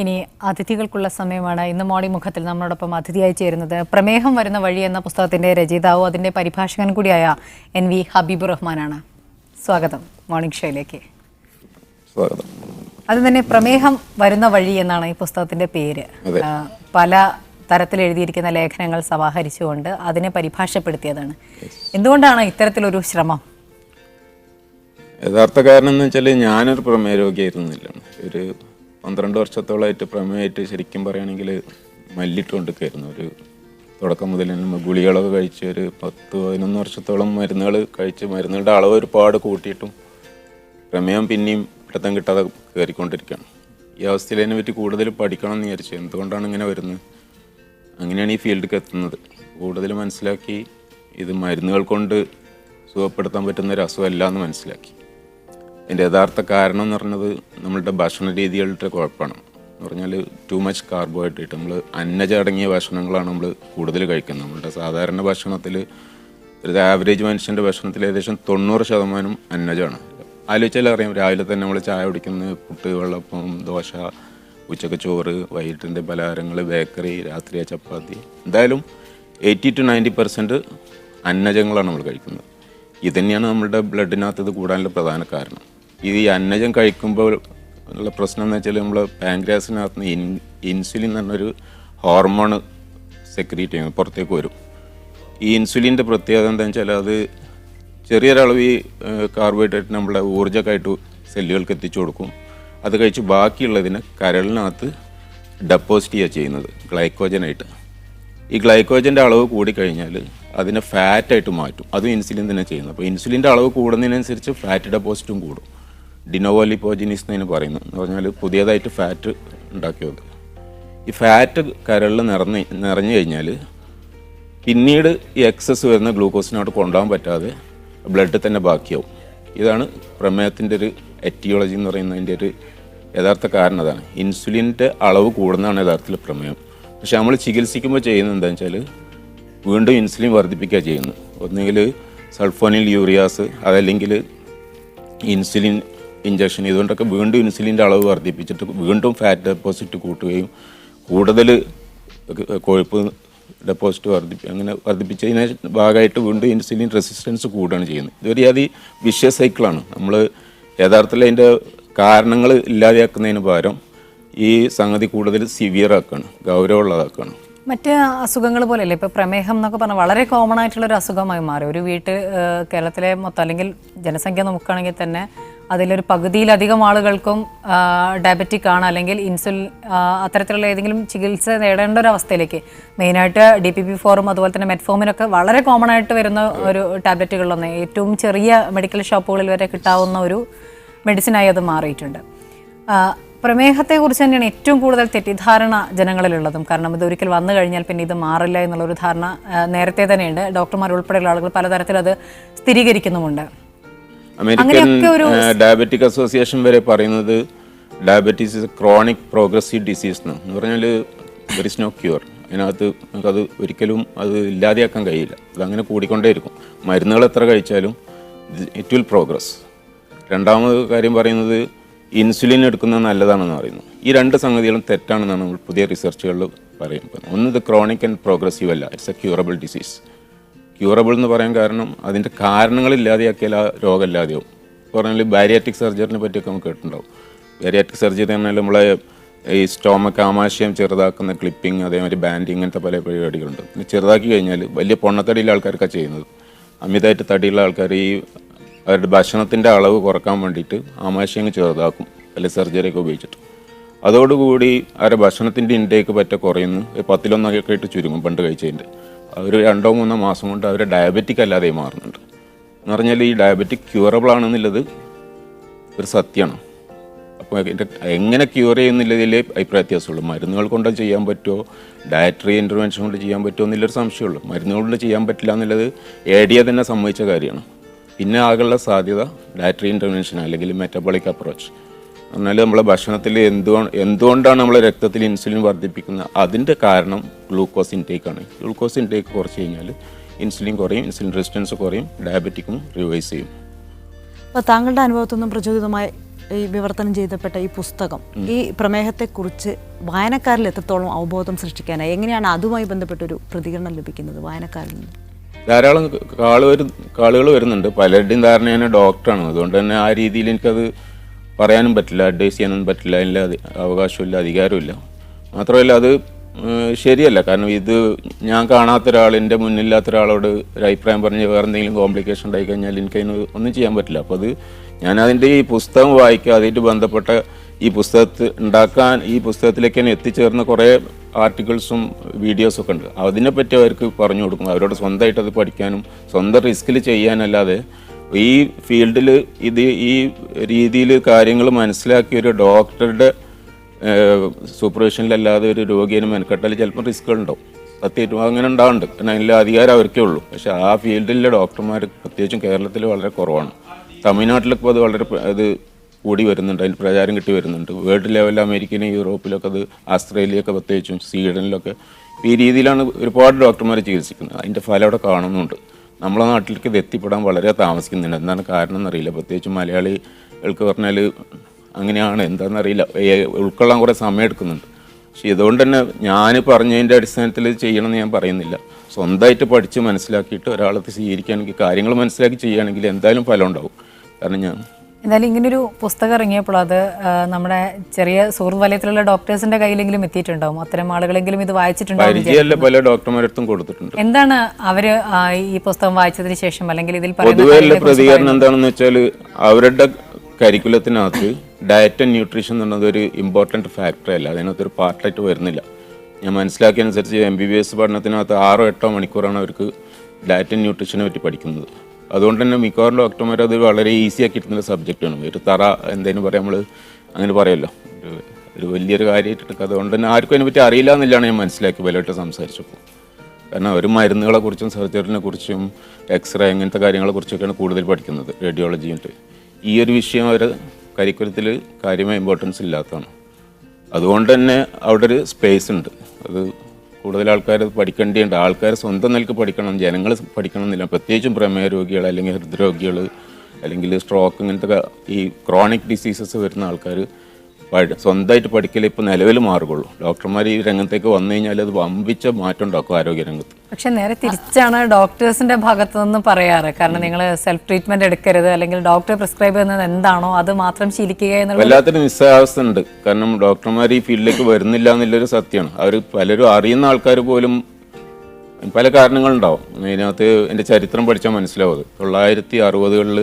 ഇനി അതിഥികൾക്കുള്ള സമയമാണ്. ഇന്ന് മോർണിംഗ് മുഖത്തിൽ നമ്മളോടൊപ്പം അതിഥിയായി ചേരുന്നത് പ്രമേഹം വരുന്ന വഴി എന്ന പുസ്തകത്തിന്റെ രചയിതാവും അതിന്റെ പരിഭാഷകൻ കൂടിയായ NV ഹബീബുർ റഹ്മാനാണ്. സ്വാഗതം മോർണിംഗ് ഷോയിലേക്ക്. സ്വാഗതം. അത് തന്നെ പ്രമേഹം വരുന്ന വഴി എന്നാണ് ഈ പുസ്തകത്തിന്റെ പേര്. പല തരത്തിൽ എഴുതിയിരിക്കുന്ന ലേഖനങ്ങൾ സമാഹരിച്ചുകൊണ്ട് അതിനെ പരിഭാഷപ്പെടുത്തിയതാണ്. എന്തുകൊണ്ടാണ് ഇത്തരത്തിലൊരു ശ്രമം? യഥാർത്ഥ കാരണം എന്ന് വെച്ചാൽ ഞാനൊരു പ്രമേയ രോഗിയായിരുന്നില്ല. ഒരു 12 വർഷത്തോളമായിട്ട് പ്രമേയമായിട്ട് ശരിക്കും പറയുകയാണെങ്കിൽ മല്ലിട്ടുകൊണ്ടിരിക്കുകയായിരുന്നു. ഒരു തുടക്കം മുതൽ തന്നെ ഗുളികളൊക്കെ കഴിച്ച് ഒരു 10-11 വർഷത്തോളം മരുന്നുകൾ കഴിച്ച് മരുന്നുകളുടെ അളവ് ഒരുപാട് കൂട്ടിയിട്ടും പ്രമേയം പിന്നെയും പിടുത്തം കിട്ടാതെ കയറിക്കൊണ്ടിരിക്കുകയാണ്. ഈ അവസ്ഥയിൽ അതിനെ പറ്റി കൂടുതൽ പഠിക്കണം എന്ന് വിചാരിച്ചു. എന്തുകൊണ്ടാണ് ഇങ്ങനെ വരുന്നത്? അങ്ങനെയാണ് ഈ ഫീൽഡിലേക്ക് എത്തുന്നത്. കൂടുതൽ മനസ്സിലാക്കി ഇത് മരുന്നുകൾ കൊണ്ട് സുഖപ്പെടുത്താൻ പറ്റുന്ന ഒരു അസുഖമല്ല എന്ന് മനസ്സിലാക്കി. അതിൻ്റെ യഥാർത്ഥ കാരണം എന്ന് പറഞ്ഞത് നമ്മളുടെ ഭക്ഷണ രീതികളുടെ കുഴപ്പമാണ്. എന്ന് പറഞ്ഞാൽ ടു മച്ച് കാർബോഹൈഡ്രേറ്റ്, നമ്മൾ അന്നജം അടങ്ങിയ ഭക്ഷണങ്ങളാണ് നമ്മൾ കൂടുതൽ കഴിക്കുന്നത്. നമ്മളുടെ സാധാരണ ഭക്ഷണത്തിൽ ഒരു ആവറേജ് മനുഷ്യൻ്റെ ഭക്ഷണത്തിൽ ഏകദേശം 90% അന്നജമാണ്. ആലോചിച്ചാൽ അറിയാം, രാവിലെ തന്നെ നമ്മൾ ചായ കുടിക്കുന്നത് പുട്ട്, വെള്ളപ്പം, ദോശ, ഉച്ചക്ക് ചോറ്, വൈകിട്ടിൻ്റെ പലഹാരങ്ങൾ, ബേക്കറി, രാത്രി ചപ്പാത്തി, എന്തായാലും 80-90% അന്നജങ്ങളാണ് നമ്മൾ കഴിക്കുന്നത്. ഇത് തന്നെയാണ് നമ്മളുടെ ബ്ലഡിനകത്ത് ഇത് കൂടാനുള്ള പ്രധാന കാരണം. ഈ അന്നജം കഴിക്കുമ്പോൾ ഉള്ള പ്രശ്നം എന്ന് വെച്ചാൽ നമ്മൾ പാൻക്രിയാസിനകത്ത് നിന്ന് ഇൻസുലിൻ എന്ന് പറഞ്ഞൊരു ഹോർമോൺ സെക്രീറ്റ് ചെയ്യുന്നത് പുറത്തേക്ക് വരും. ഈ ഇൻസുലിൻ്റെ പ്രത്യേകത എന്താണെന്ന് വെച്ചാൽ അത് ചെറിയൊരളവ് ഈ കാർബോഹൈഡ്രേറ്റ് നമ്മളെ ഊർജ്ജമായിട്ട് സെല്ലുകൾക്ക് എത്തിച്ചു കൊടുക്കും. അത് കഴിച്ച് ബാക്കിയുള്ളതിനെ കരളിനകത്ത് ഡെപ്പോസിറ്റ് ചെയ്യുക ചെയ്യുന്നത് ഗ്ലൈക്കോജനായിട്ട്. ഈ ഗ്ലൈക്കോജൻ്റെ അളവ് കൂടിക്കഴിഞ്ഞാൽ അതിനെ ഫാറ്റായിട്ട് മാറ്റും. അതും ഇൻസുലിൻ തന്നെ ചെയ്യുന്നത്. അപ്പോൾ ഇൻസുലിൻ്റെ അളവ് കൂടുന്നതിനനുസരിച്ച് ഫാറ്റ് ഡെപ്പോസിറ്റും കൂടും. ഡിനോവോ ലിപ്പോജിനിസ് എന്നതിന് പറയുന്നു. എന്ന് പറഞ്ഞാൽ പുതിയതായിട്ട് ഫാറ്റ് ഉണ്ടാക്കിയത്. ഈ ഫാറ്റ് കരളിൽ നിറഞ്ഞു കഴിഞ്ഞാൽ പിന്നീട് ഈ എക്സസ് വരുന്ന ഗ്ലൂക്കോസിനോട് കൊണ്ടുപോകാൻ പറ്റാതെ ബ്ലഡിൽ തന്നെ ബാക്കിയാവും. ഇതാണ് പ്രമേഹത്തിൻ്റെ ഒരു എറ്റിയോളജി എന്ന് പറയുന്നതിൻ്റെ ഒരു യഥാർത്ഥ കാരണം. അതാണ് ഇൻസുലിൻ്റെ അളവ് കൂടുന്നതാണ് യഥാർത്ഥത്തിൽ പ്രമേഹം. പക്ഷെ നമ്മൾ ചികിത്സിക്കുമ്പോൾ ചെയ്യുന്നത് എന്താണെന്ന് വെച്ചാൽ വീണ്ടും ഇൻസുലിൻ വർദ്ധിപ്പിക്കുക ചെയ്യുന്നു. ഒന്നുകിൽ സൾഫോനിൽ യൂറിയാസ്, അതല്ലെങ്കിൽ ഇൻസുലിൻ ഇഞ്ചക്ഷൻ, ഇതുകൊണ്ടൊക്കെ വീണ്ടും ഇൻസുലിൻ്റെ അളവ് വർദ്ധിപ്പിച്ചിട്ട് വീണ്ടും ഫാറ്റ് ഡെപ്പോസിറ്റ് കൂട്ടുകയും കൂടുതൽ കൊഴുപ്പ് ഡെപ്പോസിറ്റ് അങ്ങനെ വർദ്ധിപ്പിച്ചതിന് ഭാഗമായിട്ട് വീണ്ടും ഇൻസുലിൻ റെസിസ്റ്റൻസ് കൂടുകയാണ് ചെയ്യുന്നത്. ഇതൊരു അതി വിഷ്യസ് സൈക്കിളാണ്. നമ്മൾ യഥാർത്ഥത്തിൽ അതിൻ്റെ കാരണങ്ങൾ ഇല്ലാതെയാക്കുന്നതിന് പകരം ഈ സംഗതി കൂടുതൽ സിവിയർ ആക്കുകയാണ്, ഗൗരവമുള്ളതാക്കുകയാണ്. മറ്റ് അസുഖങ്ങൾ പോലെയല്ലേ ഇപ്പോൾ പ്രമേഹം എന്നൊക്കെ പറഞ്ഞാൽ വളരെ കോമൺ ആയിട്ടുള്ളൊരു അസുഖമായി മാറി. ഒരു വീട്ടിൽ കേരളത്തിലെ മൊത്തം അല്ലെങ്കിൽ ജനസംഖ്യ നോക്കുകയാണെങ്കിൽ തന്നെ അതിലൊരു പകുതിയിലധികം ആളുകൾക്കും ഡയബറ്റിക് ആണ്, അല്ലെങ്കിൽ ഇൻസുലിൻ അത്തരത്തിലുള്ള ഏതെങ്കിലും ചികിത്സ നേടേണ്ട ഒരു അവസ്ഥയിലേക്ക്. മെയിനായിട്ട് DPP-4 അതുപോലെ തന്നെ മെറ്റ്ഫോമിനൊക്കെ വളരെ കോമൺ ആയിട്ട് വരുന്ന ഒരു ടാബ്ലറ്റുകളിലൊന്ന്, ഏറ്റവും ചെറിയ മെഡിക്കൽ ഷോപ്പുകളിൽ വരെ കിട്ടാവുന്ന ഒരു മെഡിസിനായി അത് മാറിയിട്ടുണ്ട്. പ്രമേഹത്തെക്കുറിച്ച് തന്നെയാണ് ഏറ്റവും കൂടുതൽ തെറ്റിദ്ധാരണ ജനങ്ങളിലുള്ളതും. കാരണം ഇത് ഒരിക്കൽ വന്നു കഴിഞ്ഞാൽ പിന്നെ ഇത് മാറില്ല എന്നുള്ളൊരു ധാരണ നേരത്തെ തന്നെയുണ്ട്. ഡോക്ടർമാർ ഉൾപ്പെടെയുള്ള ആളുകൾ പലതരത്തിൽ അത് സ്ഥിരീകരിക്കുന്നുമുണ്ട്. അമേരിക്കൻ ഡയബറ്റിക് അസോസിയേഷൻ വരെ പറയുന്നത് diabetes is A chronic progressive disease എന്ന് പറഞ്ഞാൽ ദെർ ഇസ് നോ ക്യൂർ. അതിനകത്ത് നമുക്കത് ഒരിക്കലും അത് ഇല്ലാതെയാക്കാൻ കഴിയില്ല. അതങ്ങനെ കൂടിക്കൊണ്ടേയിരിക്കും. മരുന്നുകൾ എത്ര കഴിച്ചാലും ഇറ്റ് വിൽ പ്രോഗ്രസ്. രണ്ടാമത് കാര്യം പറയുന്നത് ഇൻസുലിൻ എടുക്കുന്നത് നല്ലതാണെന്ന് പറയുന്നു. ഈ രണ്ട് സംഗതികളും തെറ്റാണെന്നാണ് നമ്മൾ പുതിയ റിസർച്ചുകളിൽ പറയുന്നത്. ഒന്ന്, ഇത് ക്രോണിക് ആൻഡ് പ്രോഗ്രസീവ് അല്ല, it's A curable disease. Curable എന്ന് പറയാൻ കാരണം അതിൻ്റെ കാരണങ്ങൾ ഇല്ലാതെയാക്കിയാൽ ആ രോഗം ഇല്ലാതെയാവും. പറഞ്ഞാൽ ബാരിയാട്രിക് സർജറിനെ പറ്റിയൊക്കെ നമുക്ക് കേട്ടിട്ടുണ്ടാവും. ബാരിയാട്രിക് സർജറി പറഞ്ഞാൽ നമ്മളെ ഈ സ്റ്റോമക്ക് ആമാശയം ചെറുതാക്കുന്ന ക്ലിപ്പിംഗ്, അതേമാതിരി ബാൻഡിങ്, ഇങ്ങനത്തെ പല പരിപാടികളുണ്ട്. പിന്നെ ചെറുതാക്കി കഴിഞ്ഞാൽ വലിയ പൊണ്ണത്തടിയുള്ള ആൾക്കാർക്കാണ് ചെയ്യുന്നത്. അമിതമായിട്ട് തടിയുള്ള ആൾക്കാർ ഈ അവരുടെ ഭക്ഷണത്തിൻ്റെ അളവ് കുറക്കാൻ വേണ്ടിയിട്ട് ആമാശയം ചെറുതാക്കും, അല്ലെങ്കിൽ സർജറിയൊക്കെ ഉപയോഗിച്ചിട്ട്. അതോടുകൂടി അവരുടെ ഭക്ഷണത്തിൻ്റെ ഇൻടേക്ക് പറ്റ കുറയുന്നു, 10-1 ആയിട്ട് ചുരുങ്ങും പണ്ട് കഴിച്ചതിൻ്റെ. അവർ 2-3 മാസം കൊണ്ട് അവർ ഡയബറ്റിക് അല്ലാതെ മാറുന്നുണ്ട്. എന്ന് പറഞ്ഞാൽ ഈ ഡയബറ്റിക് ക്യൂറബിൾ ആണെന്നുള്ളത് ഒരു സത്യമാണ്. അപ്പോൾ എങ്ങനെ ക്യൂർ ചെയ്യുന്നില്ലതിലേ അഭിപ്രായ വ്യത്യാസമുള്ളൂ. മരുന്നുകൾ കൊണ്ട് ചെയ്യാൻ പറ്റുമോ, ഡയറ്ററി ഇൻ്റർവെൻഷൻ കൊണ്ട് ചെയ്യാൻ പറ്റുമോ എന്നുള്ളൊരു സംശയമുള്ളൂ. മരുന്നുകൾ കൊണ്ട് ചെയ്യാൻ പറ്റില്ല എന്നുള്ളത് ADA തന്നെ സമ്മതിച്ച കാര്യമാണ്. പിന്നെ ആകെയുള്ള സാധ്യത ഡയറ്ററി ഇൻ്റർവെൻഷൻ അല്ലെങ്കിൽ മെറ്റബോളിക് അപ്രോച്ച്. എന്നാൽ നമ്മളെ ഭക്ഷണത്തിൽ എന്തുകൊണ്ടാണ് നമ്മളെ രക്തത്തിൽ ഇൻസുലിൻ വർദ്ധിപ്പിക്കുന്നത്? അതിൻ്റെ കാരണം ഗ്ലൂക്കോസ് ഇൻടേക്കാണ്. ഗ്ലൂക്കോസ് ഇൻടേക്ക് കുറച്ച് കഴിഞ്ഞാൽ ഇൻസുലിൻ കുറയും, ഇൻസുലിൻ റെസിസ്റ്റൻസ് കുറയും, ഡയബറ്റിക്കും റിവേഴ്സ് ചെയ്യും. അപ്പോൾ താങ്കളുടെ അനുഭവത്തിൽ നിന്നും പ്രചോദിതമായ ഈ വിവർത്തനം ചെയ്തപ്പെട്ട ഈ പുസ്തകം ഈ പ്രമേഹത്തെക്കുറിച്ച് വായനക്കാരിൽ എത്രത്തോളം അവബോധം സൃഷ്ടിക്കാനായി, എങ്ങനെയാണ് അതുമായി ബന്ധപ്പെട്ടൊരു പ്രതികരണം ലഭിക്കുന്നത് വായനക്കാരിൽ നിന്ന്? ധാരാളം കാളുകൾ വരുന്നുണ്ട്. പലരുടെയും ധാരണ ഞാൻ ഡോക്ടറാണ്, അതുകൊണ്ട് തന്നെ ആ രീതിയിൽ എനിക്കത് പറയാനും പറ്റില്ല, അഡ്വൈസ് ചെയ്യാനൊന്നും പറ്റില്ല, അതിൻ്റെ അവകാശമില്ല, അധികാരമില്ല. മാത്രമല്ല അത് ശരിയല്ല. കാരണം ഇത് ഞാൻ കാണാത്ത ഒരാൾ, എൻ്റെ മുന്നില്ലാത്ത ഒരാളോട് ഒരു അഭിപ്രായം പറഞ്ഞ് വേറെ എന്തെങ്കിലും കോംപ്ലിക്കേഷൻ ഉണ്ടായി കഴിഞ്ഞാൽ എനിക്കതിന് ഒന്നും ചെയ്യാൻ പറ്റില്ല. അപ്പോൾ അത് ഞാനതിൻ്റെ ഈ പുസ്തകം വായിക്കുക, അതിൻ്റെ ബന്ധപ്പെട്ട ഈ ഈ പുസ്തകത്തിലേക്ക് തന്നെ എത്തിച്ചേർന്ന കുറേ ആർട്ടിക്കിൾസും വീഡിയോസൊക്കെ ഉണ്ട്. അതിനെപ്പറ്റി അവർക്ക് പറഞ്ഞു കൊടുക്കും, അവരോട് സ്വന്തമായിട്ട് അത് പഠിക്കാനും സ്വന്തം റിസ്കിൽ ചെയ്യാനല്ലാതെ ഈ ഫീൽഡിൽ ഈ രീതിയിൽ കാര്യങ്ങൾ മനസ്സിലാക്കിയ ഒരു ഡോക്ടറുടെ സൂപ്പർവിഷനിലല്ലാതെ ഒരു രോഗിയെ മെനക്കെട്ടാൽ ചിലപ്പോൾ റിസ്ക്കുകളുണ്ടാവും. സത്യമായിട്ടും അങ്ങനെ ഉണ്ടാവുന്നുണ്ട്. കാരണം അതിൻ്റെ അധികാരം അവർക്കേ ഉള്ളൂ. പക്ഷേ ആ ഫീൽഡിലെ ഡോക്ടർമാർ പ്രത്യേകിച്ചും കേരളത്തിൽ വളരെ കുറവാണ്. തമിഴ്നാട്ടിലൊക്കെ അത് വളരെ കൂടി വരുന്നുണ്ട്, അതിന് പ്രചാരം കിട്ടി വരുന്നുണ്ട്. വേൾഡ് ലെവലിൽ അമേരിക്കയിലും യൂറോപ്പിലൊക്കെ അത്, ആസ്ട്രേലിയയൊക്കെ പ്രത്യേകിച്ചും സ്വീഡനിലൊക്കെ ഈ രീതിയിലാണ് ഒരുപാട് ഡോക്ടർമാർ ചികിത്സിക്കുന്നത്. അതിൻ്റെ ഫലം അവിടെ കാണുന്നുണ്ട്. നമ്മളെ നാട്ടിലേക്ക് ഇത് എത്തിപ്പെടാൻ വളരെ താമസിക്കുന്നുണ്ട്. എന്താണ് കാരണം എന്നറിയില്ല. പ്രത്യേകിച്ചും മലയാളികൾക്ക് പറഞ്ഞാൽ അങ്ങനെയാണ്, എന്താണെന്നറിയില്ല, ഉൾക്കൊള്ളാൻ കുറേ സമയം എടുക്കുന്നുണ്ട്. പക്ഷേ ഇതുകൊണ്ട് തന്നെ ഞാൻ പറഞ്ഞതിൻ്റെ അടിസ്ഥാനത്തിൽ ചെയ്യണമെന്ന് ഞാൻ പറയുന്നില്ല. സ്വന്തമായിട്ട് പഠിച്ച് മനസ്സിലാക്കിയിട്ട് ഒരാളത് സ്വീകരിക്കുകയാണെങ്കിൽ, കാര്യങ്ങൾ മനസ്സിലാക്കി ചെയ്യുകയാണെങ്കിൽ എന്തായാലും ഫലം ഉണ്ടാവും. കാരണം എന്തായാലും ഇങ്ങനൊരു പുസ്തകം ഇറങ്ങിയപ്പോൾ അത് നമ്മുടെ ചെറിയ സുഹൃത്ത് വലയത്തിലുള്ള ഡോക്ടേഴ്സിന്റെ കയ്യിലെങ്കിലും എത്തിയിട്ടുണ്ടാവും. അത്തരം ആളുകളെങ്കിലും ഇത് വായിച്ചിട്ടുണ്ടാവും. പരിചയമല്ല, പല ഡോക്ടർമാരടുത്തും കൊടുത്തിട്ടുണ്ട്. എന്താണ് അവര് ഈ പുസ്തകം വായിച്ചതിന് ശേഷം അല്ലെങ്കിൽ ഇതിൽ പൊതുവെയുള്ള പ്രതികരണം എന്താണെന്ന് വെച്ചാൽ, അവരുടെ കരിക്കുലത്തിനകത്ത് ഡയറ്റ് ആൻഡ് ന്യൂട്രീഷൻ എന്നുള്ളത് ഒരു ഇമ്പോർട്ടൻറ്റ് ഫാക്ടർ അല്ല, അതിനകത്തൊരു പാർട്ടായിട്ട് വരുന്നില്ല. ഞാൻ മനസ്സിലാക്കിയനുസരിച്ച് MBBS പഠനത്തിനകത്ത് 6-8 മണിക്കൂറാണ് അവർക്ക് ഡയറ്റ് ആൻഡ് ന്യൂട്രീഷനെ പറ്റി പഠിക്കുന്നത്. അതുകൊണ്ട് തന്നെ മിക്കവാറും ഡോക്ടർമാർ അത് വളരെ ഈസി ആക്കി കിട്ടുന്ന സബ്ജക്റ്റാണ്. ഒരു എന്തേലും പറയാം, നമ്മൾ അങ്ങനെ പറയുമല്ലോ, ഒരു വലിയൊരു കാര്യമായിട്ട്. അതുകൊണ്ട് തന്നെ ആർക്കും അതിനെപ്പറ്റി അറിയില്ല എന്നില്ലാണ് ഞാൻ മനസ്സിലാക്കി പലവട്ടം സംസാരിച്ചപ്പോൾ. കാരണം അവർ മരുന്നുകളെ കുറിച്ചും സർജറിനെ കുറിച്ചും എക്സ്റേ അങ്ങനത്തെ കാര്യങ്ങളെ കുറിച്ചൊക്കെയാണ് കൂടുതൽ പഠിക്കുന്നത്, റേഡിയോളജിയിട്ട്. ഈ ഒരു വിഷയം അവർ കരിക്കുലത്തിൽ കാര്യമായ ഇമ്പോർട്ടൻസ് ഇല്ലാത്തതാണ്. അതുകൊണ്ട് തന്നെ അവിടെ ഒരു സ്പേസ് ഉണ്ട്. അത് കൂടുതൽ ആൾക്കാർ പഠിക്കേണ്ടിയുണ്ട്. ആൾക്കാർ സ്വന്തം നിലക്ക് പഠിക്കണം, ജനങ്ങൾ പഠിക്കണം എന്നില്ല. പ്രത്യേകിച്ചും പ്രമേഹ രോഗികൾ അല്ലെങ്കിൽ ഹൃദ്രോഗികൾ അല്ലെങ്കിൽ സ്ട്രോക്ക് ഇങ്ങനത്തെ ഈ ക്രോണിക് ഡിസീസസ് വരുന്ന ആൾക്കാർ സ്വന്തമായിട്ട് പഠിക്കൽ ഇപ്പോൾ നിലവിൽ മാറുകയുള്ളൂ. ഡോക്ടർമാർ ഈ രംഗത്തേക്ക് വന്നു കഴിഞ്ഞാൽ അത് വമ്പിച്ച മാറ്റം ഉണ്ടാക്കും ആരോഗ്യ രംഗത്ത്. പക്ഷെ നേരെ തിരിച്ചാണ് ഡോക്ടേഴ്സിന്റെ ഭാഗത്തു നിന്ന് പറയാറ്. കാരണം നിങ്ങൾ സെൽഫ് ട്രീറ്റ്മെന്റ് എടുക്കരുത്, അല്ലെങ്കിൽ ഡോക്ടർ പ്രിസ്ക്രൈബ് ചെയ്യുന്നത് എന്താണോ അത് മാത്രം ശീലിക്കുക എന്നുള്ള വല്ലാത്തൊരു നിസ്സാവസ്ഥ ഉണ്ട്. കാരണം ഡോക്ടർമാർ ഈ ഫീൽഡിലേക്ക് വരുന്നില്ല എന്നുള്ളൊരു സത്യമാണ്. അവർ പലരും അറിയുന്ന ആൾക്കാർ പോലും പല കാരണങ്ങളുണ്ടാവും. അതിനകത്ത് എൻ്റെ ചരിത്രം പഠിച്ചാൽ മനസ്സിലാവും. 1960കളിൽ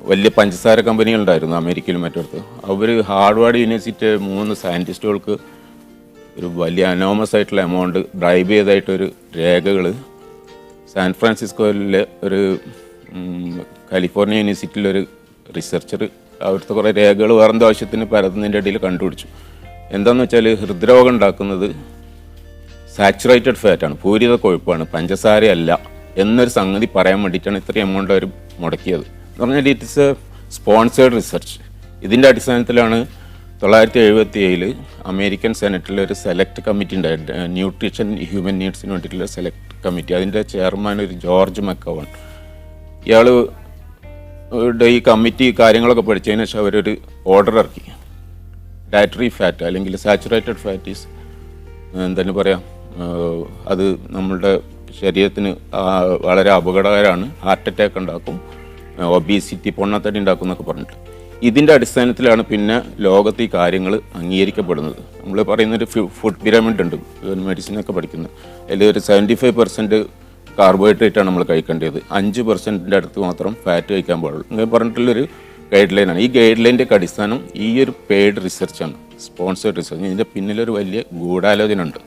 വലിയ പഞ്ചസാര കമ്പനികളുണ്ടായിരുന്നു അമേരിക്കയിലും മറ്റിടത്ത്. അവർ ഹാർവാർഡ് യൂണിവേഴ്സിറ്റി 3 സയൻറ്റിസ്റ്റുകൾക്ക് ഒരു വലിയ അനോമസ് ആയിട്ടുള്ള എമൗണ്ട് ബ്രൈബ് ചെയ്തായിട്ടൊരു രേഖകൾ സാൻ ഫ്രാൻസിസ്കോയിലെ ഒരു കാലിഫോർണിയ യൂണിവേഴ്സിറ്റിയിലൊരു റിസർച്ചർ അവിടുത്തെ കുറേ രേഖകൾ വേറെന്തോ ആവശ്യത്തിന് പരത്തുന്നതിൻ്റെ ഇടയിൽ കണ്ടുപിടിച്ചു. എന്താണെന്ന് വെച്ചാൽ ഹൃദ്രോഗം ഉണ്ടാക്കുന്നത് സാച്ചുറേറ്റഡ് ഫാറ്റാണ്, പൂരിത കൊഴുപ്പാണ്, പഞ്ചസാരയല്ല എന്നൊരു സംഗതി പറയാൻ വേണ്ടിയിട്ടാണ് ഇത്രയും എമൗണ്ട് അവർ മുടക്കിയത്. എന്ന് പറഞ്ഞാൽ it is A sponsored research. ഇതിൻ്റെ അടിസ്ഥാനത്തിലാണ് 1977 അമേരിക്കൻ സെനറ്റിൽ ഒരു സെലക്ട് കമ്മിറ്റി ഉണ്ടായിരുന്നു, ന്യൂട്രീഷൻ ഹ്യൂമൻ നീഡ്സിന് വേണ്ടിയിട്ടുള്ള സെലക്ട് കമ്മിറ്റി. അതിൻ്റെ ചെയർമാൻ ഒരു ജോർജ് മക്കവൺ. ഇയാൾ ഈ കമ്മിറ്റി കാര്യങ്ങളൊക്കെ പഠിച്ചതിന് ശേഷം അവരൊരു ഓർഡർ ഇറക്കി. ഡയറ്ററി ഫാറ്റ് അല്ലെങ്കിൽ സാച്ചുറേറ്റഡ് ഫാറ്റ് ഈസ് എന്താണ് പറയാം, അത് നമ്മളുടെ ശരീരത്തിന് വളരെ അപകടകരമാണ്, ഹാർട്ട് അറ്റാക്ക് ഉണ്ടാക്കും, ഒബീസിറ്റി, പൊണ്ണത്തടി ഉണ്ടാക്കും എന്നൊക്കെ പറഞ്ഞിട്ട്. ഇതിൻ്റെ അടിസ്ഥാനത്തിലാണ് പിന്നെ ലോകത്ത് ഈ കാര്യങ്ങൾ അംഗീകരിക്കപ്പെടുന്നത്. നമ്മൾ പറയുന്നൊരു ഫുഡ് പിരമിഡ് ഉണ്ട് മെഡിസിനൊക്കെ പഠിക്കുന്നത്. അതിൽ ഒരു 75% കാർബോഹൈഡ്രേറ്റാണ് നമ്മൾ കഴിക്കേണ്ടത്, 5% അടുത്ത് മാത്രം ഫാറ്റ് കഴിക്കാൻ പാടുള്ളൂ അങ്ങനെ പറഞ്ഞിട്ടുള്ളൊരു ഗൈഡ് ലൈനാണ്. ഈ ഗൈഡ് ലൈൻ്റെ അടിസ്ഥാനം ഈ ഒരു പെയ്ഡ് റിസർച്ചാണ്, സ്പോൺസേഡ് റിസർച്ച്. ഇതിൻ്റെ പിന്നിലൊരു വലിയ ഗൂഢാലോചന ഉണ്ട്.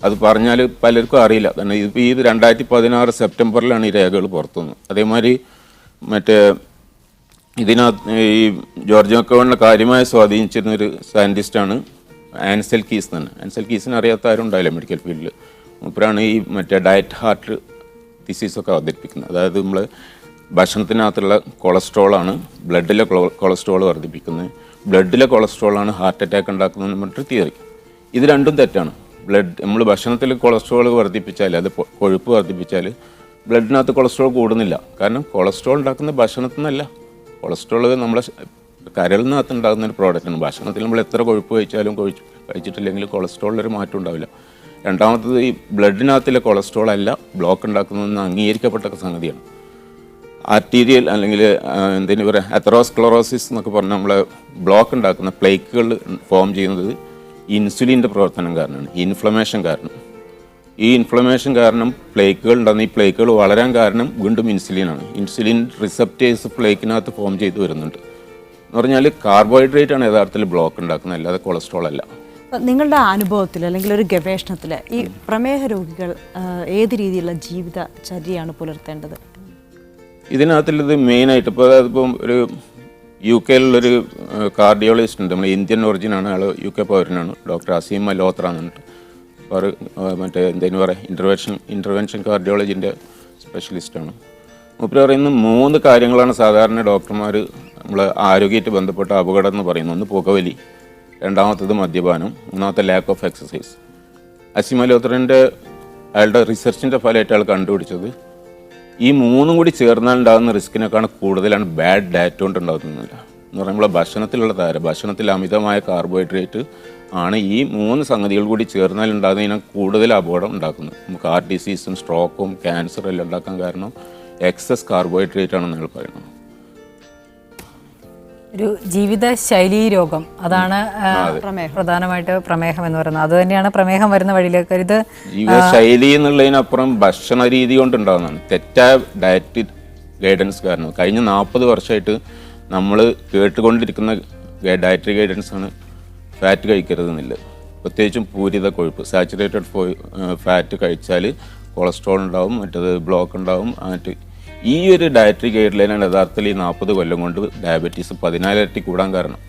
അത് പറഞ്ഞാൽ പലർക്കും അറിയില്ല. കാരണം ഇതിപ്പോൾ ഈ 2016 സെപ്റ്റംബറിലാണ് ഈ രേഖകൾ പുറത്തു വന്നത്. അതേമാതിരി മറ്റേ ഇതിനകത്ത് ഈ ജോർജ് മക്കവണിനെ കാര്യമായി സ്വാധീനിച്ചിരുന്നൊരു സയൻറ്റിസ്റ്റാണ് ആൻസൽ കീസ് തന്നെ. ആൻസൽ കീസിനെ അറിയാത്ത ആരും ഉണ്ടായില്ല മെഡിക്കൽ ഫീൽഡിൽ. മൂപ്പരാണ് ഈ മറ്റേ ഡയറ്റ് ഹാർട്ട് ഡിസീസൊക്കെ അവതരിപ്പിക്കുന്നത്. അതായത് നമ്മൾ ഭക്ഷണത്തിനകത്തുള്ള കൊളസ്ട്രോളാണ് ബ്ലഡിലെ കൊളസ്ട്രോൾ വർദ്ധിപ്പിക്കുന്നത്, ബ്ലഡിലെ കൊളസ്ട്രോളാണ് ഹാർട്ട് അറ്റാക്ക് ഉണ്ടാക്കുന്നതെന്ന് പറഞ്ഞിട്ട് തിയറി. ഇത് രണ്ടും തെറ്റാണ്. നമ്മൾ ഭക്ഷണത്തിൽ കൊളസ്ട്രോൾ വർദ്ധിപ്പിച്ചാൽ, അത് കൊഴുപ്പ് വർദ്ധിപ്പിച്ചാൽ ബ്ലഡിനകത്ത് കൊളസ്ട്രോൾ കൂടുന്നില്ല. കാരണം കൊളസ്ട്രോൾ ഉണ്ടാക്കുന്ന ഭക്ഷണത്തിൽ നിന്നല്ല. കൊളസ്ട്രോൾ നമ്മളെ കരളിൽ നിന്നകത്ത് ഉണ്ടാകുന്ന ഒരു പ്രോഡക്റ്റാണ്. ഭക്ഷണത്തിൽ നമ്മൾ എത്ര കൊഴുപ്പ് കഴിച്ചാലും കഴിച്ചിട്ടില്ലെങ്കിൽ കൊളസ്ട്രോളിലൊരു മാറ്റം ഉണ്ടാവില്ല. രണ്ടാമത്തത് ഈ ബ്ലഡിനകത്തിലെ കൊളസ്ട്രോൾ അല്ല ബ്ലോക്ക് ഉണ്ടാക്കുന്നതെന്ന് അംഗീകരിക്കപ്പെട്ട സംഗതിയാണ്. ആർട്ടീരിയൽ അല്ലെങ്കിൽ എന്തിനു പറയുക അതെറോസ്ക്ലറോസിസ് എന്നൊക്കെ പറഞ്ഞാൽ നമ്മളെ ബ്ലോക്ക് ഉണ്ടാക്കുന്ന പ്ലേക്കുകൾ ഫോം ചെയ്യുന്നത് ഇൻസുലിൻ്റെ പ്രവർത്തനം കാരണമാണ്, ഇൻഫ്ലമേഷൻ കാരണം. ഈ ഇൻഫ്ലമേഷൻ കാരണം പ്ലേക്കുകൾ ഉണ്ടാകുന്ന ഈ പ്ലേക്കുകൾ വളരാൻ കാരണം വീണ്ടും ഇൻസുലിനാണ്. ഇൻസുലിൻ റിസപ്റ്റേഴ്സ് പ്ലേക്കിനകത്ത് ഫോം ചെയ്ത് വരുന്നുണ്ട്. എന്ന് പറഞ്ഞാൽ കാർബോഹൈഡ്രേറ്റ് ആണ് യഥാർത്ഥത്തിൽ ബ്ലോക്ക് ഉണ്ടാക്കുന്നത്, അല്ലാതെ കൊളസ്ട്രോൾ അല്ല. നിങ്ങളുടെ അനുഭവത്തിൽ അല്ലെങ്കിൽ ഒരു ഗവേഷണത്തിൽ ഈ പ്രമേഹ രോഗികൾ ഏത് രീതിയിലുള്ള ജീവിതചര്യയാണ് പുലർത്തേണ്ടത്? ഇതിനകത്തുള്ളത് മെയിനായിട്ട് ഇപ്പോൾ അതിപ്പം ഒരു UK-യിലുള്ളൊരു കാർഡിയോളജിസ്റ്റ് ഉണ്ട്, നമ്മൾ ഇന്ത്യൻ ഒറിജിനാണ്, ആൾ UK പൗരനാണ്, ഡോക്ടർ അസീം മൽഹോത്ര എന്നിട്ട്. അവർ മറ്റേ എന്തെന്ന് പറയുക ഇൻ്റർവെൻഷൻ കാർഡിയോളജിൻ്റെ സ്പെഷ്യലിസ്റ്റാണ്. മൂപ്പര് പറയുന്ന 3 കാര്യങ്ങളാണ് സാധാരണ ഡോക്ടർമാർ നമ്മൾ ആരോഗ്യമായിട്ട് ബന്ധപ്പെട്ട അപകടം എന്ന് പറയുന്നത്. ഒന്ന് പുകവലി, രണ്ടാമത്തത് മദ്യപാനം, മൂന്നാമത്തെ ലാക്ക് ഓഫ് എക്സസൈസ്. അസീം മൽഹോത്രൻ്റെ അയാളുടെ റിസർച്ചിൻ്റെ ഫലമായിട്ട് അയാൾ കണ്ടുപിടിച്ചത് ഈ 3 കൂടി ചേർന്നാലുണ്ടാകുന്ന റിസ്കിനേക്കാൾ കൂടുതലാണ് ബാഡ് ഡയറ്റ് കൊണ്ട് ഉണ്ടാകുന്നില്ല. എന്ന് പറയുമ്പോൾ ഭക്ഷണത്തിലുള്ള ഭക്ഷണത്തിൽ അമിതമായ കാർബോഹൈഡ്രേറ്റ് ആണ് ഈ 3 സംഗതികൾ കൂടി ചേർന്നാലുണ്ടാകുന്നതിന് കൂടുതൽ അപകടം ഉണ്ടാക്കുന്നത്. നമുക്ക് ഹാർട്ട് ഡിസീസും സ്ട്രോക്കും ക്യാൻസറും എല്ലാം ഉണ്ടാക്കാൻ കാരണം എക്സസ് കാർബോഹൈഡ്രേറ്റ് ആണെന്ന് ഞങ്ങൾ പറയുന്നത്. ഒരു ജീവിതശൈലീ രോഗം, അതാണ് പ്രധാനമായിട്ട് പ്രമേഹം എന്ന് പറയുന്നത്. അത് തന്നെയാണ് പ്രമേഹം വരുന്ന വഴിയിലേക്ക്. ഇത് ജീവിതശൈലി എന്നുള്ളതിനപ്പുറം ഭക്ഷണ രീതി കൊണ്ടുണ്ടാകുന്നതാണ്. തെറ്റായ ഡയറ്റ് ഗൈഡൻസ് കാരണം കഴിഞ്ഞ 40 വർഷമായിട്ട് നമ്മൾ കേട്ടുകൊണ്ടിരിക്കുന്ന ഡയറ്ററി ഗൈഡൻസ് ആണ് ഫാറ്റ് കഴിക്കരുതെന്നില്ല. പ്രത്യേകിച്ചും പൂരിത കൊഴുപ്പ്, സാച്ചുറേറ്റഡ് ഫാറ്റ് കഴിച്ചാൽ കൊളസ്ട്രോൾ ഉണ്ടാവും, മറ്റത് ബ്ലോക്ക് ഉണ്ടാവും. മറ്റ് ഈ ഒരു ഡയറ്ററി ഗൈഡ് ലൈനാണ് യഥാർത്ഥത്തിൽ ഈ 40 കൊല്ലം കൊണ്ട് ഡയബറ്റീസ് 14 ഇരട്ടി കൂടാൻ കാരണം.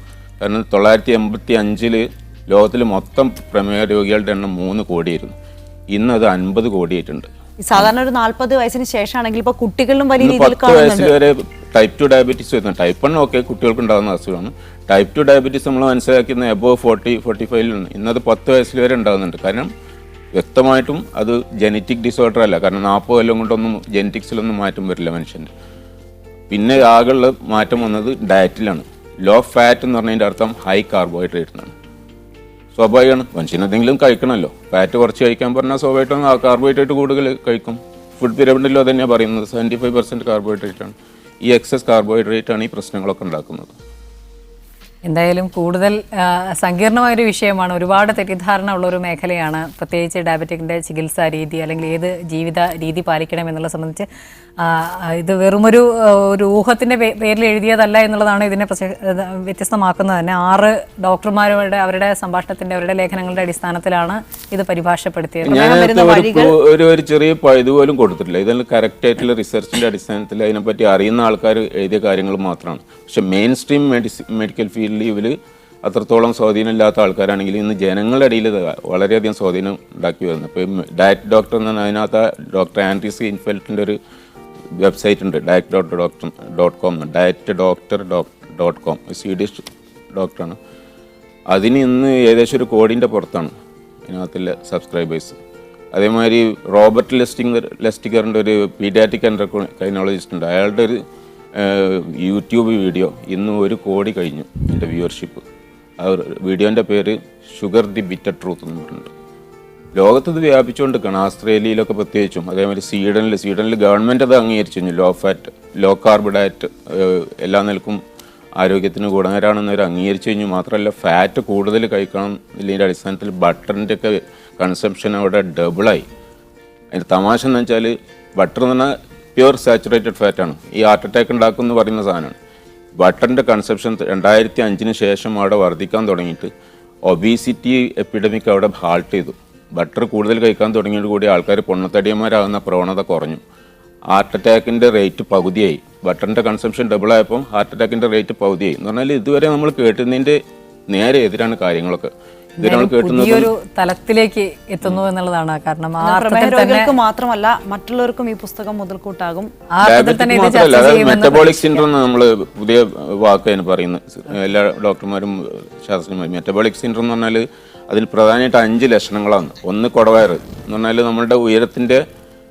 കാരണം 1985 ലോകത്തിൽ മൊത്തം പ്രമേഹ രോഗികളുടെ എണ്ണം 3 കോടിയായിരുന്നു. ഇന്നത് 50 കോടിയായിട്ടുണ്ട്. സാധാരണ ഒരു 40 വയസ്സിന് ശേഷമാണെങ്കിൽ ഇപ്പോൾ കുട്ടികളിലും വലിയ രീതിയിൽ 10 വയസ്സിൽ വരെ ടൈപ്പ് 2 ഡയബറ്റീസ് വരുന്നത്. ടൈപ്പ് 1 ഓക്കെ കുട്ടികൾക്ക് ഉണ്ടാകുന്ന അസുഖമാണ്. ടൈപ്പ് 2 ഡയബറ്റീസ് നമ്മൾ മനസ്സിലാക്കുന്ന എബോവ് 40-45 ഇന്നത് 10 വയസ്സിൽ വരെ ഉണ്ടാകുന്നുണ്ട്. കാരണം വ്യക്തമായിട്ടും അത് ജനറ്റിക് ഡിസോർഡർ അല്ല. കാരണം 40 കൊല്ലം കൊണ്ടൊന്നും ജനറ്റിക്സിലൊന്നും മാറ്റം വരില്ല മനുഷ്യൻ്റെ. പിന്നെ ആകെയുള്ള മാറ്റം വന്നത് ഡയറ്റിലാണ്. ലോ ഫാറ്റ് എന്ന് പറഞ്ഞതിൻ്റെ അർത്ഥം ഹൈ കാർബോഹൈഡ്രേറ്റ് എന്നാണ്. സ്വാഭാവികമാണ്, മനുഷ്യന് എന്തെങ്കിലും കഴിക്കണമല്ലോ. ഫാറ്റ് കുറച്ച് കഴിക്കാൻ പറഞ്ഞാൽ സ്വാഭാവികമായിട്ടും കാർബോഹൈഡ്രേറ്റ് കൂടുതൽ കഴിക്കും. ഫുഡ് പിരമിഡിലോ തന്നെയാണ് പറയുന്നത് 75% കാർബോഹൈഡ്രേറ്റ് ആണ്. ഈ എക്സസ് കാർബോഹൈഡ്രേറ്റ് ആണ് ഈ പ്രശ്നങ്ങളൊക്കെ ഉണ്ടാക്കുന്നത്. എന്തായാലും കൂടുതൽ സങ്കീർണമായൊരു വിഷയമാണ്. ഒരുപാട് തെറ്റിദ്ധാരണ ഉള്ളൊരു മേഖലയാണ്, പ്രത്യേകിച്ച് ഡയബറ്റിക്കിൻ്റെ ചികിത്സാ രീതി അല്ലെങ്കിൽ ഏത് ജീവിത രീതി പാലിക്കണം എന്നുള്ളത് സംബന്ധിച്ച്. ഇത് വെറുമൊരു ഊഹത്തിൻ്റെ പേരിൽ എഴുതിയതല്ല എന്നുള്ളതാണ് ഇതിനെ വ്യത്യസ്തമാക്കുന്നത് തന്നെ. 6 ഡോക്ടർമാരുടെ അവരുടെ സംഭാഷണത്തിൻ്റെ അവരുടെ ലേഖനങ്ങളുടെ അടിസ്ഥാനത്തിലാണ് ഇത് പരിഭാഷപ്പെടുത്തിയത്. ഒരു ചെറിയ ഇതുപോലും കൊടുത്തിട്ടില്ല. ഇതെല്ലാം കറക്റ്റ് ആയിട്ടുള്ള റിസർച്ചിൻ്റെ അടിസ്ഥാനത്തിൽ അതിനെപ്പറ്റി അറിയുന്ന ആൾക്കാർ എഴുതിയ കാര്യങ്ങൾ മാത്രമാണ്. പക്ഷെ മെയിൻ സ്ട്രീം മെഡിക്കൽ ഫീൽഡിൽ ഇവർ അത്രത്തോളം സ്വാധീനമില്ലാത്ത ആൾക്കാരാണെങ്കിൽ ഇന്ന് ജനങ്ങളുടെ ഇടയിൽ വളരെയധികം സ്വാധീനം ഉണ്ടാക്കി വരുന്നത്. ഇപ്പോൾ ഡയറ്റ് ഡോക്ടർ എന്ന് പറഞ്ഞാൽ അതിനകത്ത് ഡോക്ടർ ആൻഡ്രീസ് ഇൻഫെൽറ്റിൻ്റെ ഒരു വെബ്സൈറ്റ് ഉണ്ട്, diet.com, dietdoctor.com, സ്വീഡിഷ് ഡോക്ടറാണ്. അതിന് ഇന്ന് ഏകദേശം 1 കോടിൻ്റെ പുറത്താണ് ഇതിനകത്തുള്ള സബ്സ്ക്രൈബേഴ്സ്. അതേമാതിരി റോബർട്ട് ലെസ്റ്റിഗറിൻ്റെ ഒരു പീഡിയാട്രിക് എൻഡോക്രൈനോളജിസ്റ്റ് ഉണ്ട്. അയാളുടെ ഒരു യൂട്യൂബ് വീഡിയോ ഇന്ന് 1 കോടി കഴിഞ്ഞു എൻ്റെ വ്യൂവർഷിപ്പ്. ആ വീഡിയോൻ്റെ പേര് ഷുഗർ ദി ബിറ്റർ ട്രൂത്ത് എന്ന് പറഞ്ഞിട്ടുണ്ട്. ലോകത്ത് ഇത് വ്യാപിച്ചുകൊണ്ടിരിക്കുകയാണ്, ആസ്ട്രേലിയയിലൊക്കെ പ്രത്യേകിച്ചും. അതേമാതിരി സ്വീഡനിൽ ഗവൺമെൻറ് അത് അംഗീകരിച്ചു കഴിഞ്ഞു. Low fat low carb diet എല്ലാ നിലക്കും ആരോഗ്യത്തിന് ഗുണകരമാണെന്നവർ അംഗീകരിച്ചു കഴിഞ്ഞു. മാത്രമല്ല ഫാറ്റ് കൂടുതൽ കഴിക്കണം ഇതിൻ്റെ അടിസ്ഥാനത്തിൽ ബട്ടറിൻ്റെ ഒക്കെ കൺസംഷൻ അവിടെ ഡബിളായി. അതിൻ്റെ തമാശ എന്ന് വെച്ചാൽ ബട്ടർ എന്ന് പറഞ്ഞാൽ പ്യുവർ സാച്ചുറേറ്റഡ് ഫാറ്റാണ്. ഈ ഹാർട്ട് അറ്റാക്ക് ഉണ്ടാക്കും എന്ന് പറയുന്ന സാധനമാണ്. ബട്ടറിൻ്റെ കൺസംഷൻ 2005 ശേഷം അവിടെ വർദ്ധിക്കാൻ തുടങ്ങിയിട്ട് ഒബീസിറ്റി എപ്പിഡമിക് അവിടെ ഹാൾട്ട് ചെയ്തു. ബട്ടർ കൂടുതൽ കഴിക്കാൻ തുടങ്ങിയത് കൂടി ആൾക്കാർ പൊണ്ണത്തടിയന്മാരാകുന്ന പ്രവണത കുറഞ്ഞു. ഹാർട്ട് അറ്റാക്കിൻ്റെ റേറ്റ് പകുതിയായി. ബട്ടറിൻ്റെ കൺസംഷൻ ഡബിൾ ആയപ്പോൾ ഹാർട്ട് അറ്റാക്കിൻ്റെ റേറ്റ് പകുതിയായി. എന്ന് പറഞ്ഞാൽ ഇതുവരെ നമ്മൾ കേട്ടുന്നതിൻ്റെ നേരെ എതിരാണ് കാര്യങ്ങളൊക്കെ. പുതിയൊരു തലത്തിലേക്ക് എത്തുന്നു എന്നുള്ളതാണ്. കാരണം രോഗികൾക്ക് മാത്രമല്ല മറ്റുള്ളവർക്കും ഈ പുസ്തകം മുതൽക്കൂട്ടാകും. മെറ്റബോളിക് സിൻഡ്രോം നമ്മൾ പുതിയ വാക്കാണ് പറയുന്നത്. എല്ലാ ഡോക്ടർമാരും ശാസ്ത്രജ്ഞന്മാരും മെറ്റബോളിക് സിൻഡ്രോം എന്ന് പറഞ്ഞാൽ അതിൽ പ്രധാനമായിട്ട് 5 ലക്ഷണങ്ങളാണ്. ഒന്ന് കുടവയറ് എന്ന് പറഞ്ഞാൽ നമ്മളുടെ ഉയരത്തിൻ്റെ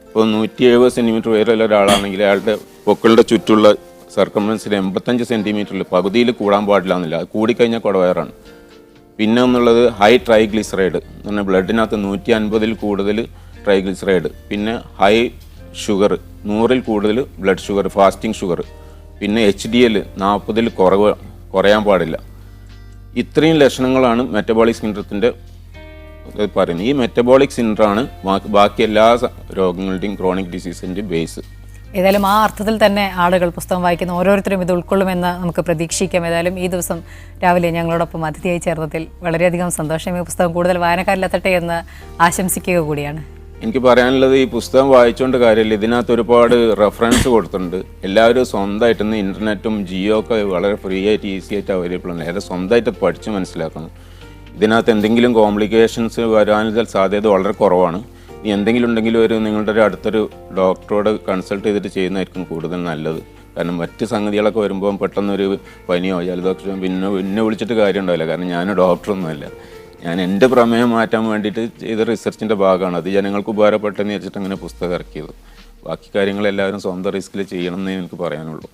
ഇപ്പോൾ 170 സെൻറ്റിമീറ്റർ ഉയരമുള്ള ഒരാളാണെങ്കിൽ അയാളുടെ പൊക്കളുടെ ചുറ്റുള്ള സർക്കംഫറൻസിൽ 85 സെൻറ്റിമീറ്ററിൽ പകുതിയിൽ കൂടാൻ പാടില്ല എന്നില്ല, അത് കൂടിക്കഴിഞ്ഞാൽ കുടവയറാണ്. പിന്നെ ഒന്നുള്ളത് ഹൈ ട്രൈഗ്ലിസറൈഡ് എന്ന് പറഞ്ഞാൽ ബ്ലഡിനകത്ത് 150 കൂടുതൽ ട്രൈഗ്ലിസറൈഡ്, പിന്നെ ഹൈ ഷുഗർ 100 കൂടുതൽ ബ്ലഡ് ഷുഗർ, ഫാസ്റ്റിംഗ് ഷുഗർ, പിന്നെ HDL 40 കുറയാൻ പാടില്ല. ഇത്രയും ലക്ഷണങ്ങളാണ് മെറ്റബോളിക് സിൻഡ്രത്തിൻ്റെ പറയുന്നത്. ഈ മെറ്റബോളിക് സിൻഡ്രമാണ് ബാക്കി എല്ലാ രോഗങ്ങളുടെയും ക്രോണിക് ഡിസീസിൻ്റെ ബേസ്. ഏതായാലും ആ അർത്ഥത്തിൽ തന്നെ ആളുകൾ പുസ്തകം വായിക്കുന്ന ഓരോരുത്തരും ഇത് ഉൾക്കൊള്ളുമെന്ന് നമുക്ക് പ്രതീക്ഷിക്കാം. ഏതായാലും ഈ ദിവസം രാവിലെ ഞങ്ങളോടൊപ്പം അതിഥിയായി ചേർന്നതിൽ വളരെയധികം സന്തോഷം. ഈ പുസ്തകം കൂടുതൽ വായനക്കാരിലെത്തട്ടെ എന്ന് ആശംസിക്കുക കൂടിയാണ്. എനിക്ക് പറയാനുള്ളത്, ഈ പുസ്തകം വായിച്ചുകൊണ്ട് കാര്യമില്ല, ഇതിനകത്ത് ഒരുപാട് റെഫറൻസ് കൊടുത്തിട്ടുണ്ട്. എല്ലാവരും സ്വന്തമായിട്ട് ഇന്ന് ഇൻ്റർനെറ്റും ജിയോ ഒക്കെ വളരെ ഫ്രീ ആയിട്ട് ഈസി ആയിട്ട് അവൈലബിൾ ആണ്. എല്ലാവരും സ്വന്തമായിട്ട് പഠിച്ച് മനസ്സിലാക്കണം. ഇതിനകത്ത് എന്തെങ്കിലും കോംപ്ലിക്കേഷൻസ് വരാനുള്ള സാധ്യത വളരെ കുറവാണ്. ഇനി എന്തെങ്കിലും ഉണ്ടെങ്കിലും നിങ്ങളുടെ ഒരു അടുത്തൊരു ഡോക്ടറോട് കൺസൾട്ട് ചെയ്തിട്ട് ചെയ്യുന്നതായിരിക്കും കൂടുതൽ നല്ലത്. കാരണം മറ്റ് സംഗതികളൊക്കെ വരുമ്പോൾ പെട്ടെന്നൊരു പനിയോ ജലദോഷം പിന്നെ വിളിച്ചിട്ട് കാര്യം ഉണ്ടാവില്ല. കാരണം ഞാൻ ഡോക്ടറൊന്നുമല്ല, ഞാൻ എൻ്റെ പ്രമേയം മാറ്റാൻ വേണ്ടിയിട്ട് ചെയ്ത റിസർച്ചിൻ്റെ ഭാഗമാണ്. അത് ജനങ്ങൾക്ക് ഉപകാരപ്പെട്ടെന്ന് വെച്ചിട്ട് അങ്ങനെ പുസ്തകം ഇറക്കിയത്. ബാക്കി കാര്യങ്ങളെല്ലാവരും സ്വന്തം റിസ്കിൽ ചെയ്യണം എന്നേ എനിക്ക് പറയാനുള്ളൂ.